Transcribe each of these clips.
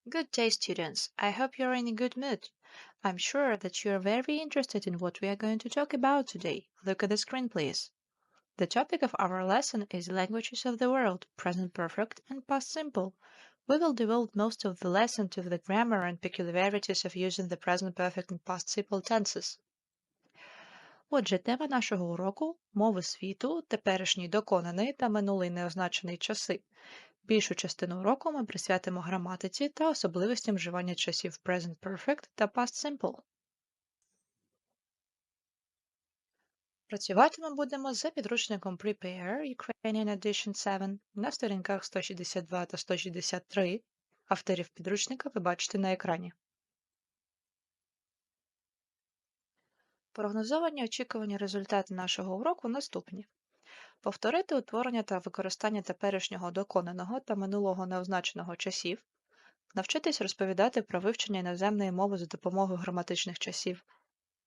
Good day, students. I hope you're in a good mood. I'm sure that you're very interested in what we are going to talk about today. Look at the screen, please. The topic of our lesson is languages of the world, present perfect and past simple. We will devote most of the lesson to the grammar and peculiarities of using the present perfect and past simple tenses. Отже, тема нашого уроку – мови світу, теперішній доконаний та минулий неозначений часи. Більшу частину уроку ми присвятимо граматиці та особливостям вживання часів present perfect та past simple. Працювати ми будемо за підручником Prepare Ukrainian Edition 7 на сторінках 162 та 163. Авторів підручника ви бачите на екрані. Прогнозовані очікувані результати нашого уроку наступні. Повторити утворення та використання теперішнього доконаного та минулого неозначеного часів, навчитись розповідати про вивчення іноземної мови за допомогою граматичних часів,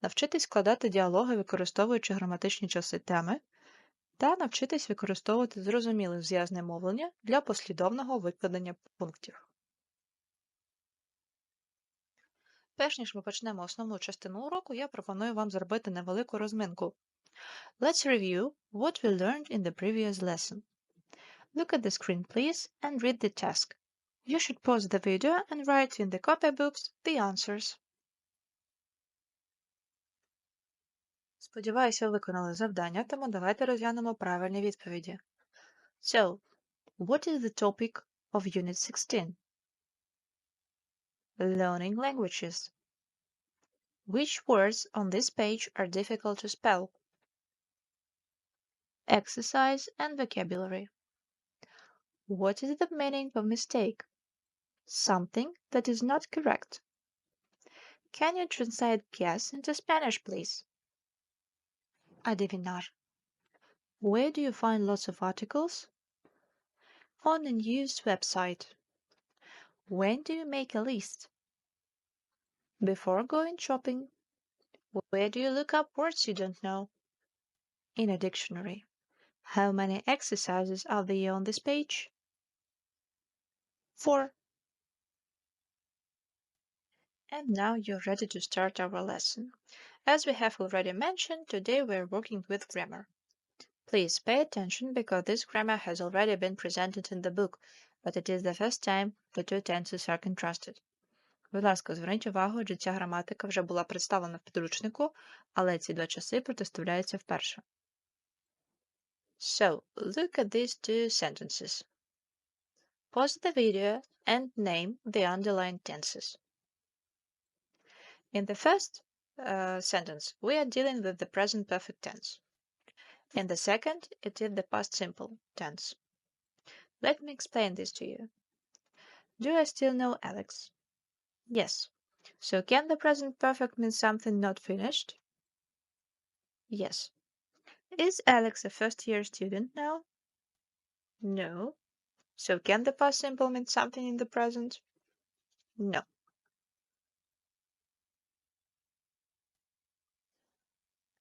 навчитись складати діалоги, використовуючи граматичні часи теми, та навчитись використовувати зрозуміле зв'язне мовлення для послідовного викладення пунктів. Перш ніж ми почнемо основну частину уроку, я пропоную вам зробити невелику розминку. Let's review what we learned in the previous lesson. Look at the screen, please, and read the task. You should pause the video and write in the copybooks the answers. Сподіваюся, ви виконали завдання, тому давайте розглянемо правильні відповіді. So, what is the topic of Unit 16? Learning languages. Which words on this page are difficult to spell? Exercise and vocabulary. What is the meaning of mistake? Something that is not correct. Can you translate guess into Spanish, please? Adivinar. Where do you find lots of articles? On a news website. When do you make a list? Before going shopping. Where do you look up words you don't know? In a dictionary. How many exercises are there on this page? 4. And now you're ready to start our lesson. As we have already mentioned, today we're working with grammar. Please pay attention because this grammar has already been presented in the book, but it is the first time the two tenses are contrasted. Будь ласка, зверніть увагу, адже ця граматика вже була представлена в підручнику, але ці два часи протиставляються вперше. So, look at these two sentences. Pause the video and name the underlined tenses. In the first sentence, we are dealing with the present perfect tense. In the second, it is the past simple tense. Let me explain this to you. Do I still know Alex? Yes. So can the present perfect mean something not finished? Yes. Is Alex a first-year student now? No. So can the past simple mean something in the present? No.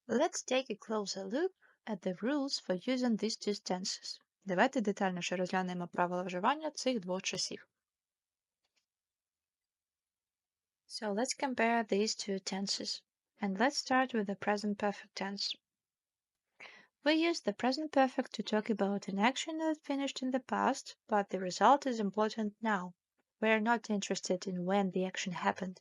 Let's take a closer look at the rules for using these two tenses. Давайте детальніше розглянемо правила вживання цих двох часів. So let's compare these two tenses. And let's start with the present perfect tense. We use the present perfect to talk about an action that finished in the past, but the result is important now. We are not interested in when the action happened.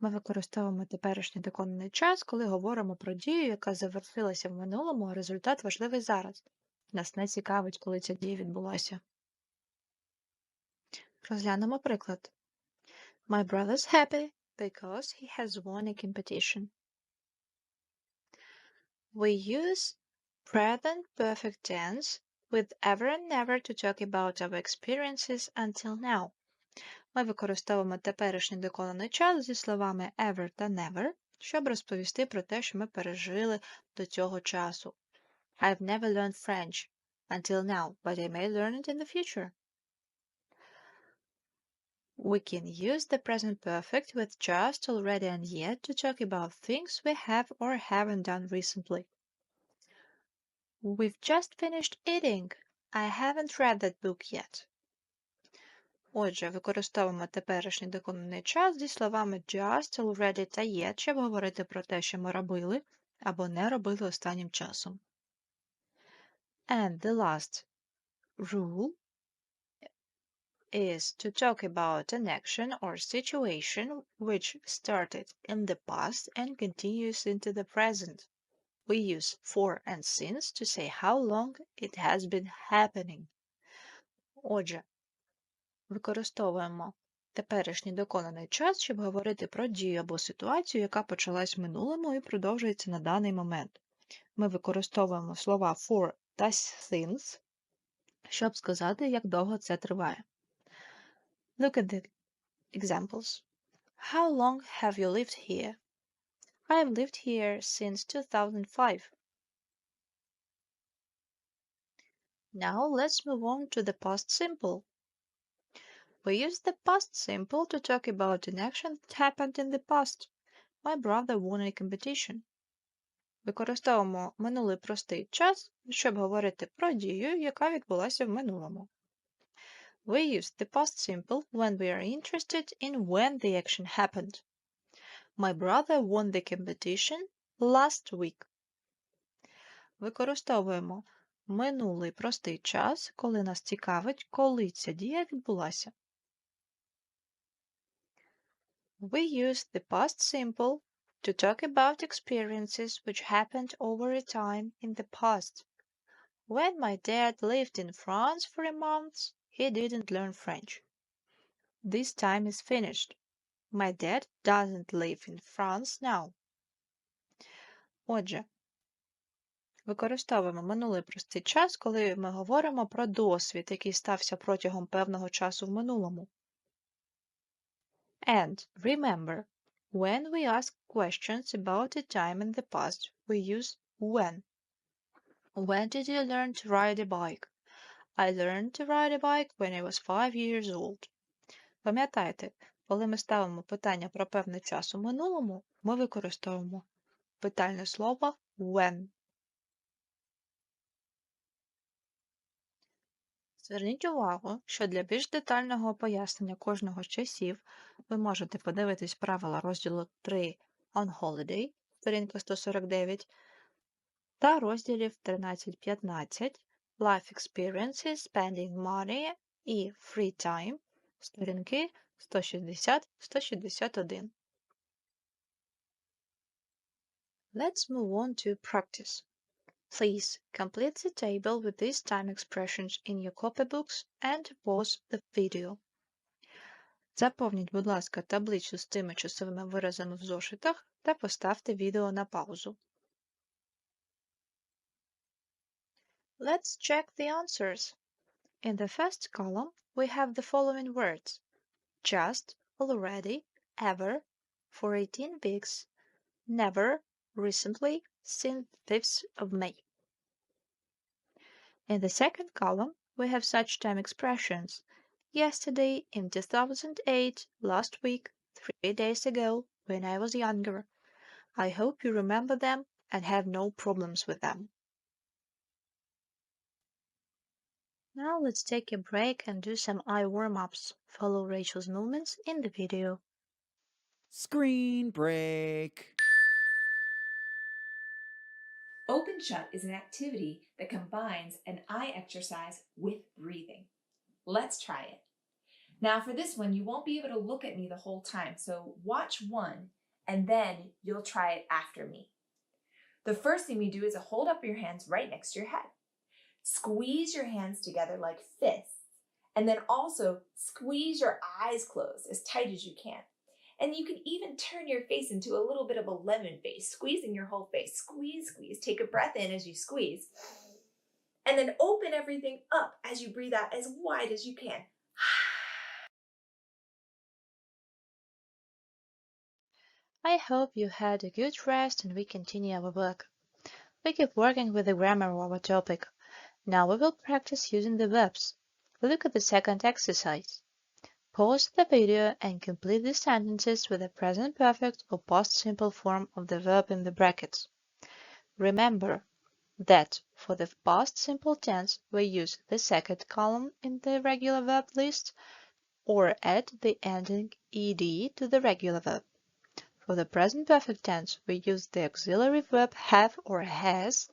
Ми використовуємо теперішній доконаний час, коли говоримо про дію, яка завершилася в минулому, а результат важливий зараз. Нас не цікавить, коли ця дія відбулася. Розглянемо приклад. My brother's happy because he has won a competition. We use present perfect tense with ever and never to talk about our experiences until now. Ми використовуємо теперішній доконаний час зі словами ever та never, щоб розповісти про те, що ми пережили до цього часу. I've never learned French until now, but I may learn it in the future. We can use the present perfect with just, already, and yet to talk about things we have or haven't done recently. We've just finished eating. I haven't read that book yet. Отже, використовуємо теперішній доконаний час зі словами just, already та yet, щоб говорити про те, що ми робили або не робили останнім часом. And the last rule is to talk about an action or situation which started in the past and continues into the present. We use for and since to say how long it has been happening. Отже, використовуємо теперішній доконаний час, щоб говорити про дію або ситуацію, яка почалась в минулому і продовжується на даний момент. Ми використовуємо слова for та since, щоб сказати, як довго це триває. Look at the examples. How long have you lived here? I've lived here since 2005. Now let's move on to the past simple. We use the past simple to talk about an action that happened in the past. My brother won a competition. Використовуємо минулий простий час, щоб говорити про дію, яка відбулася в минулому. We use the past simple when we are interested in when the action happened. My brother won the competition last week. Використовуємо минулий простий час, коли нас цікавить, коли ця дія відбулася. We use the past simple to talk about experiences which happened over a time in the past. When my dad lived in France for a month, he didn't learn French. This time is finished. My dad doesn't live in France now. Отже, використовуємо минулий простий час, коли ми говоримо про досвід, який стався протягом певного часу в минулому. And remember, when we ask questions about a time in the past, we use when. When did you learn to ride a bike? I learned to ride a bike when I was 5 years old. Пам'ятайте, коли ми ставимо питання про певний час у минулому, ми використовуємо питальне слово when. Зверніть увагу, що для більш детального пояснення кожного з часів ви можете подивитись правила розділу 3 On Holiday, сторінка 149, та розділів 13-15 Life Experiences, Spending Money і Free Time, сторінки 160-161. Let's move on to practice. Please complete the table with these time expressions in your copybooks and pause the video. Заповніть, будь ласка, таблицю з тими часовими виразами в зошитах та поставте відео на паузу. Let's check the answers. In the first column, we have the following words: just, already, ever, for 18 weeks, never, recently, since 5th of May. In the second column, we have such time expressions: yesterday, in 2008, last week, 3 days ago, when I was younger. I hope you remember them and have no problems with them. Now let's take a break and do some eye warm-ups. Follow Rachel's movements in the video. Screen break. Open shut is an activity that combines an eye exercise with breathing. Let's try it. Now for this one, you won't be able to look at me the whole time, so watch one and then you'll try it after me. The first thing we do is hold up your hands right next to your head. Squeeze your hands together like fists, and then also squeeze your eyes closed as tight as you can. And you can even turn your face into a little bit of a lemon face, squeezing your whole face. Squeeze, squeeze. Take a breath in as you squeeze. And then open everything up as you breathe out as wide as you can. I hope you had a good rest and we continue our work. We keep working with the grammar of our topic. Now we will practice using the verbs. Look at the second exercise. Pause the video and complete the sentences with the present perfect or past simple form of the verb in the brackets. Remember that for the past simple tense we use the second column in the regular verb list or add the ending ed to the regular verb. For the present perfect tense, we use the auxiliary verb have or has,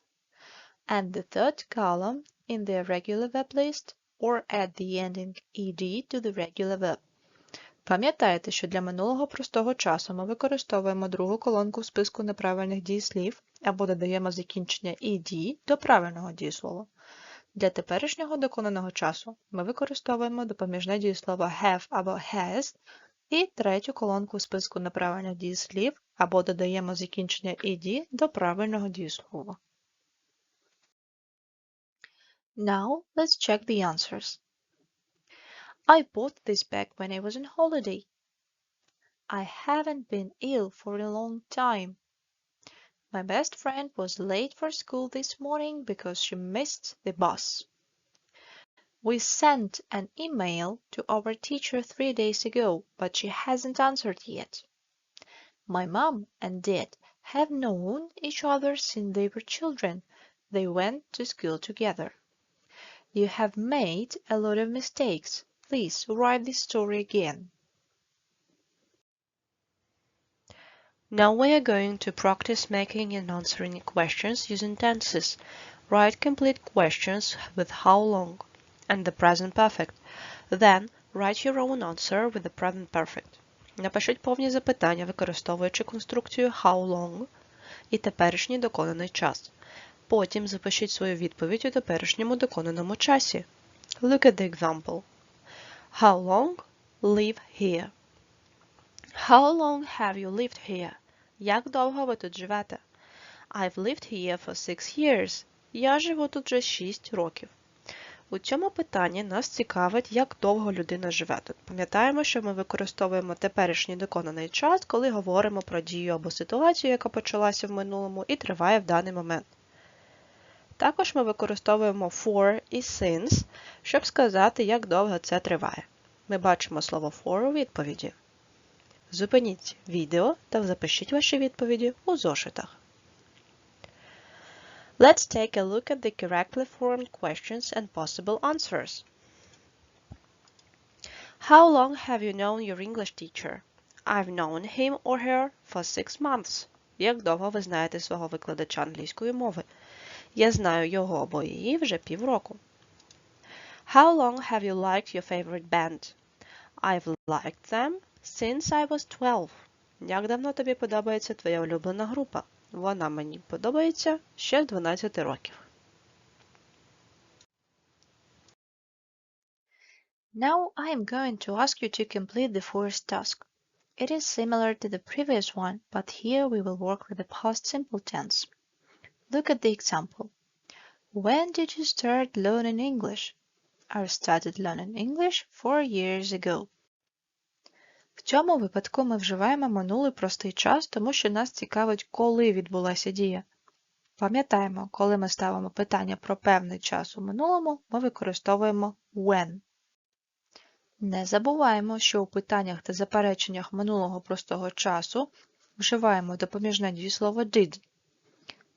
and the third column in the irregular verb list, or add the ending ed to the regular verb. Пам'ятайте, що для минулого простого часу ми використовуємо другу колонку в списку неправильних дієслів або додаємо закінчення ed до правильного дієслова. Для теперішнього доконаного часу ми використовуємо допоміжне дієслово have або has і третю колонку в списку неправильних дієслів або додаємо закінчення ed до правильного дієслова. Now let's check the answers. I bought this bag when I was on holiday. I haven't been ill for a long time. My best friend was late for school this morning because she missed the bus. We sent an email to our teacher 3 days ago, but she hasn't answered yet. My mom and dad have known each other since they were children. They went to school together. You have made a lot of mistakes. Please write this story again. Now we are going to practice making and answering questions using tenses. Write complete questions with how long and the present perfect. Then write your own answer with the present perfect. Напишіть повні запитання, використовуючи конструкцію how long і теперішній доконаний час. Потім запишіть свою відповідь у теперішньому доконаному часі. Look at the example. How long live here? How long have you lived here? Як довго ви тут живете? I've lived here for 6 years. Я живу тут вже 6 років. У цьому питанні нас цікавить, як довго людина живе тут. Пам'ятаємо, що ми використовуємо теперішній доконаний час, коли говоримо про дію або ситуацію, яка почалася в минулому і триває в даний момент. Також ми використовуємо for і since, щоб сказати, як довго це триває. Ми бачимо слово for у відповіді. Зупиніть відео та запишіть ваші відповіді у зошитах. Let's take a look at the correctly formed questions and possible answers. How long have you known your English teacher? I've known him or her for 6 months. Як довго ви знаєте свого викладача англійської мови? Я знаю його або її вже півроку. How long have you liked your favorite band? I've liked them since I was 12. Як давно тобі подобається твоя улюблена група? Вона мені подобається ще з 12 років. Now I am going to ask you to complete the first task. It is similar to the previous one, but here we will work with the past simple tense. Look at the example. When did you start learning English? I started learning English 4 years ago. В цьому випадку ми вживаємо минулий простий час, тому що нас цікавить, коли відбулася дія. Пам'ятаємо, коли ми ставимо питання про певний час у минулому, ми використовуємо when. Не забуваємо, що у питаннях та запереченнях минулого простого часу вживаємо допоміжне дієслово did.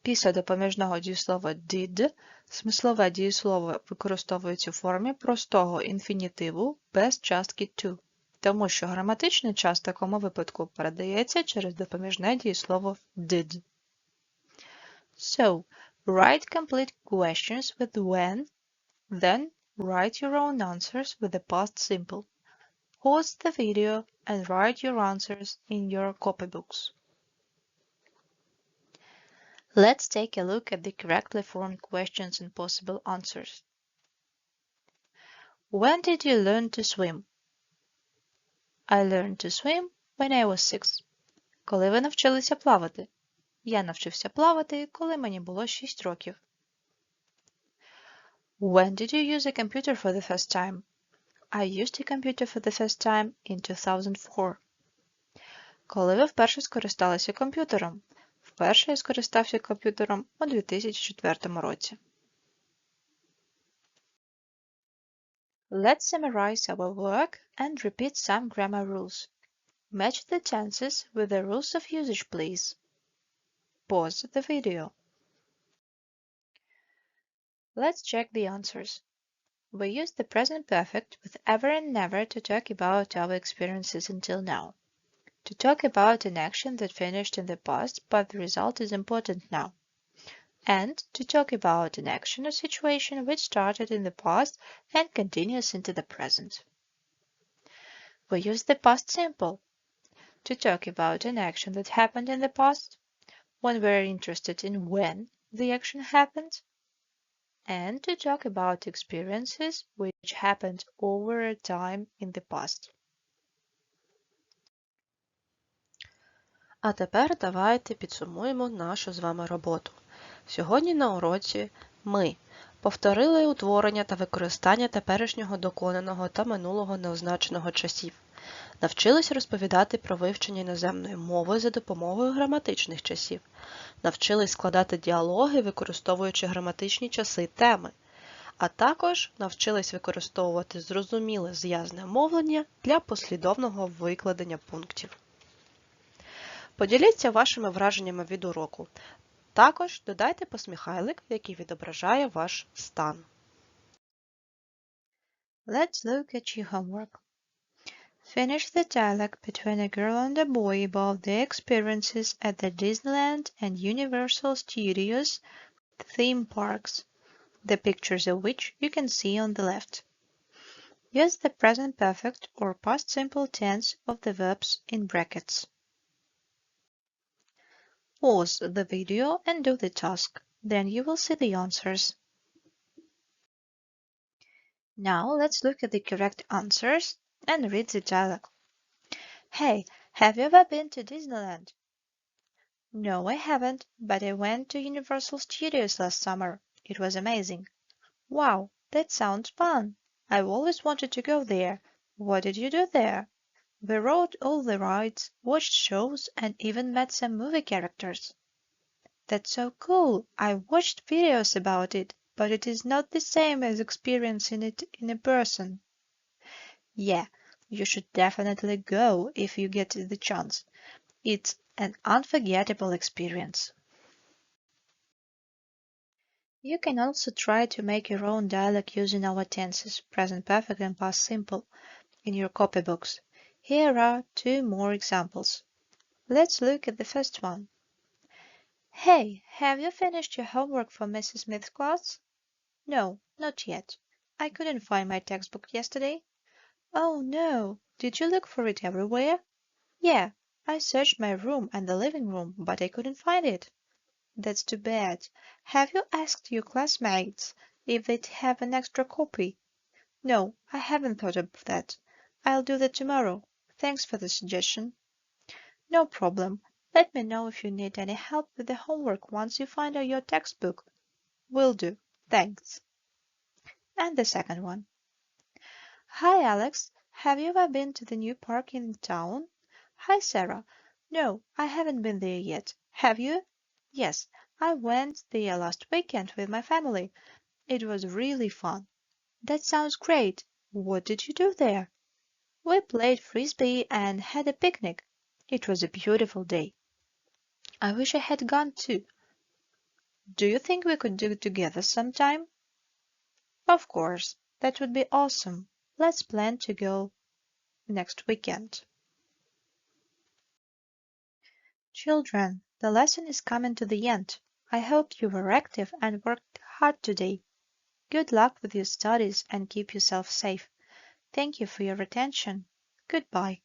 Після допоміжного дієслова did смислове дієслово використовується у формі простого інфінітиву без частки to, тому що граматичний час в такому випадку передається через допоміжне дієслово did. So, write complete questions with when, then write your own answers with the past simple. Pause the video and write your answers in your copybooks. Let's take a look at the correctly formed questions and possible answers. When did you learn to swim? I learned to swim when I was 6. Коли ви навчилися плавати? Я навчився плавати, коли мені було 6 років. When did you use a computer for the first time? I used a computer for the first time in 2004. Коли ви вперше скористалися комп'ютером? Вперше я скористався комп'ютером у 2004 році. Let's summarize our work and repeat some grammar rules. Match the tenses with the rules of usage, please. Pause the video. Let's check the answers. We use the present perfect with ever and never to talk about our experiences until now. To talk about an action that finished in the past but the result is important now. And to talk about an action or situation which started in the past and continues into the present. We use the past simple to talk about an action that happened in the past when we're interested in when the action happened, and to talk about experiences which happened over a time in the past. А тепер давайте підсумуємо нашу з вами роботу. Сьогодні на уроці ми повторили утворення та використання теперішнього, доконаного та минулого неозначеного часів. Навчились розповідати про вивчення іноземної мови за допомогою граматичних часів. Навчились складати діалоги, використовуючи граматичні часи теми. А також навчились використовувати зрозуміле зв'язне мовлення для послідовного викладення пунктів. Поділіться вашими враженнями від уроку. Також додайте посміхайлик, який відображає ваш стан. Let's look at your homework. Finish the dialogue between a girl and a boy about their experiences at the Disneyland and Universal Studios theme parks, the pictures of which you can see on the left. Use the present perfect or past simple tense of the verbs in brackets. Pause the video and do the task, then you will see the answers. Now let's look at the correct answers and read the dialogue. Hey, have you ever been to Disneyland? No, I haven't, but I went to Universal Studios last summer. It was amazing. Wow, that sounds fun. I've always wanted to go there. What did you do there? We rode all the rides, watched shows, and even met some movie characters. That's so cool. I watched videos about it, but it is not the same as experiencing it in person. Yeah, you should definitely go if you get the chance. It's an unforgettable experience. You can also try to make your own dialogue using our tenses, present perfect and past simple, in your copybooks. Here are two more examples. Let's look at the first one. Hey, have you finished your homework for Mrs. Smith's class? No, not yet. I couldn't find my textbook yesterday. Oh no, did you look for it everywhere? Yeah, I searched my room and the living room, but I couldn't find it. That's too bad. Have you asked your classmates if they'd have an extra copy? No, I haven't thought of that. I'll do that tomorrow. Thanks for the suggestion. No problem. Let me know if you need any help with the homework once you find out your textbook. Will do. Thanks. And the second one. Hi, Alex. Have you ever been to the new park in town? Hi, Sarah. No, I haven't been there yet. Have you? Yes, I went there last weekend with my family. It was really fun. That sounds great. What did you do there? We played frisbee and had a picnic. It was a beautiful day. I wish I had gone too. Do you think we could do it together sometime? Of course, that would be awesome. Let's plan to go next weekend. Children, the lesson is coming to the end. I hope you were active and worked hard today. Good luck with your studies and keep yourself safe. Thank you for your attention. Goodbye.